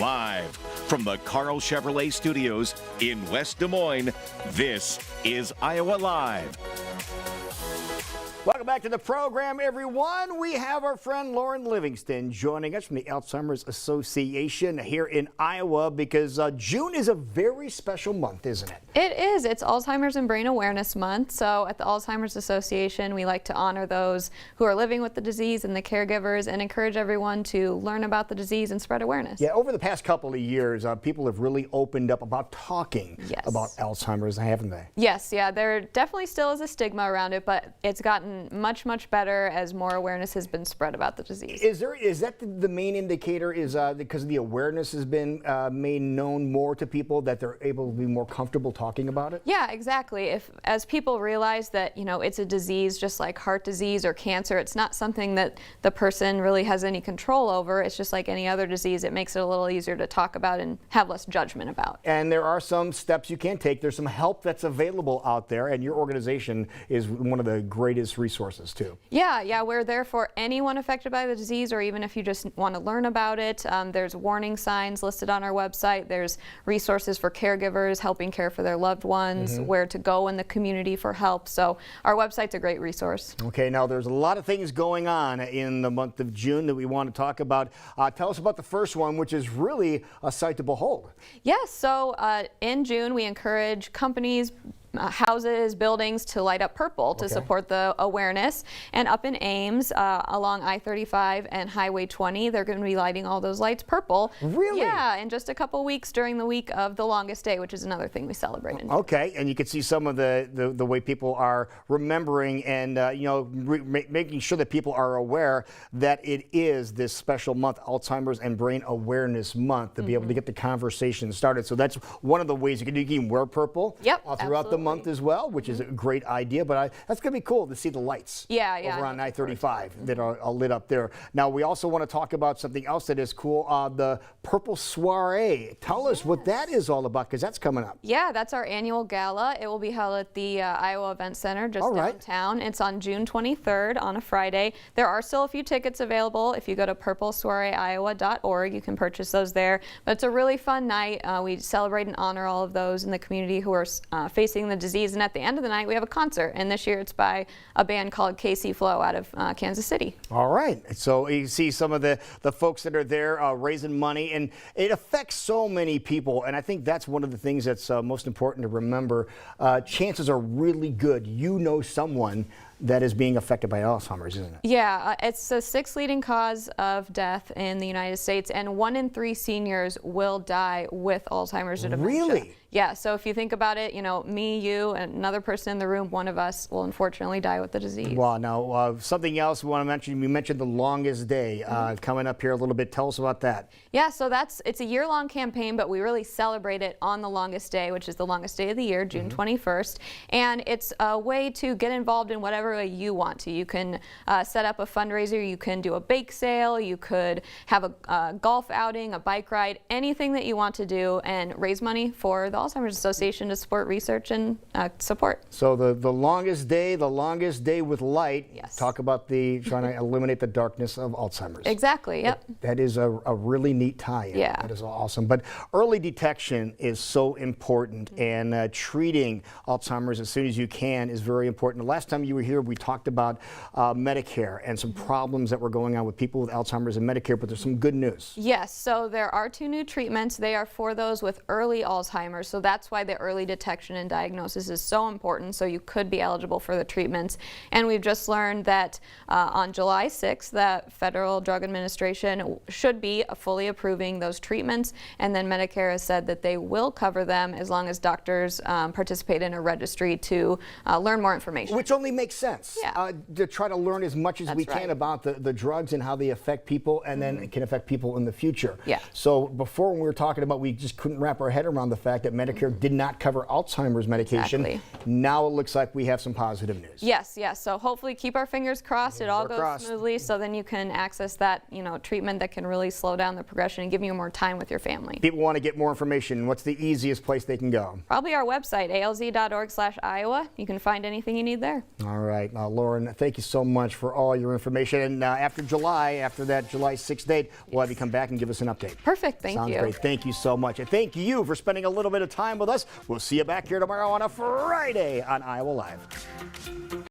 Live from the Carl Chevrolet Studios in West Des Moines, this is Iowa Live. Welcome back to the program, everyone. We have our friend Lauren Livingston joining us from the Alzheimer's Association here in Iowa because June is a very special month, isn't it? It is. It's Alzheimer's and Brain Awareness Month. So at the Alzheimer's Association, we like to honor those who are living with the disease and the caregivers and encourage everyone to learn about the disease and spread awareness. Yeah, over the past couple of years, people have really opened up about talking about Alzheimer's, haven't they? Yes, yeah. There definitely still is a stigma around it, but it's gotten much better as more awareness has been spread about the disease. Is that the main indicator? Is because the awareness has been made known more to people that they're able to be more comfortable talking about it? Yeah, exactly. As people realize that it's a disease just like heart disease or cancer, it's not something that the person really has any control over. It's just like any other disease. It makes it a little easier to talk about and have less judgment about. And there are some steps you can take. There's some help that's available out there, and your organization is one of the greatest resources too. Yeah, we're there for anyone affected by the disease, or even if you just want to learn about it. There's warning signs listed on our website. There's resources for caregivers helping care for their loved ones, where to go in the community for help. So our website's a great resource. Okay, now there's a lot of things going on in the month of June that we want to talk about. Tell us about the first one, which is really a sight to behold. Yes, so in June we encourage companies, houses, buildings to light up purple to support the awareness. And up in Ames, along I-35 and Highway 20, they're going to be lighting all those lights purple. Really? Yeah, in just a couple weeks during the week of the longest day, which is another thing we celebrate in June. Okay, and you can see some of the way people are remembering and making sure that people are aware that it is this special month, Alzheimer's and Brain Awareness Month, to be able to get the conversation started. So that's one of the ways you can wear purple throughout the month as well, which is a great idea. But that's going to be cool to see the lights over on I-35 that are lit up there. Now, we also want to talk about something else that is cool, the Purple Soiree. Tell us what that is all about, because that's coming up. Yeah, that's our annual gala. It will be held at the Iowa Event Center just downtown. It's on June 23rd on a Friday. There are still a few tickets available. If you go to purplesoireeiowa.org, you can purchase those there. But it's a really fun night. We celebrate and honor all of those in the community who are facing the disease, and at the end of the night we have a concert, and this year it's by a band called KC Flow out of Kansas City. All right, so you see some of the folks that are there raising money, and it affects so many people, and I think that's one of the things that's most important to remember. Chances are really good you know someone that is being affected by Alzheimer's, isn't it? Yeah, it's the 6th leading cause of death in the United States, and 1 in 3 seniors will die with Alzheimer's or dementia. Really? Yeah, so if you think about it, me, you, and another person in the room, one of us will unfortunately die with the disease. Well, now, something else we want to mention, you mentioned the longest day coming up here a little bit. Tell us about that. Yeah, so it's a year-long campaign, but we really celebrate it on the longest day, which is the longest day of the year, June 21st. And it's a way to get involved in whatever way you want to. You can set up a fundraiser, you can do a bake sale, you could have a golf outing, a bike ride, anything that you want to do, and raise money for the Alzheimer's Association to support research and support. So the longest day with light. Yes. Talk about trying to eliminate the darkness of Alzheimer's. Exactly, yep. That is a really neat tie-in. Yeah. That is awesome. But early detection is so important, and treating Alzheimer's as soon as you can is very important. The last time you were here, we talked about Medicare and some problems that were going on with people with Alzheimer's and Medicare, but there's some good news. Yes, so there are 2 new treatments. They are for those with early Alzheimer's, so that's why the early detection and diagnosis is so important, so you could be eligible for the treatments. And we've just learned that on July 6th, the Federal Drug Administration should be fully approving those treatments, and then Medicare has said that they will cover them as long as doctors participate in a registry to learn more information. Which only makes sense. Yeah. To try to learn as much as we can about the drugs and how they affect people, and then it can affect people in the future. Yeah. So before, when we were talking about, we just couldn't wrap our head around the fact that Medicare did not cover Alzheimer's medication. Exactly. Now it looks like we have some positive news. Yes, so hopefully keep our fingers crossed, it all goes smoothly, so then you can access that treatment that can really slow down the progression and give you more time with your family. People want to get more information. What's the easiest place they can go? Probably our website, alz.org/Iowa. You can find anything you need there. All right. right. Lauren, thank you so much for all your information. And after that July 6th date, we'll have you come back and give us an update. Perfect. Thank you. Sounds great. Thank you so much. And thank you for spending a little bit of time with us. We'll see you back here tomorrow on a Friday on Iowa Live.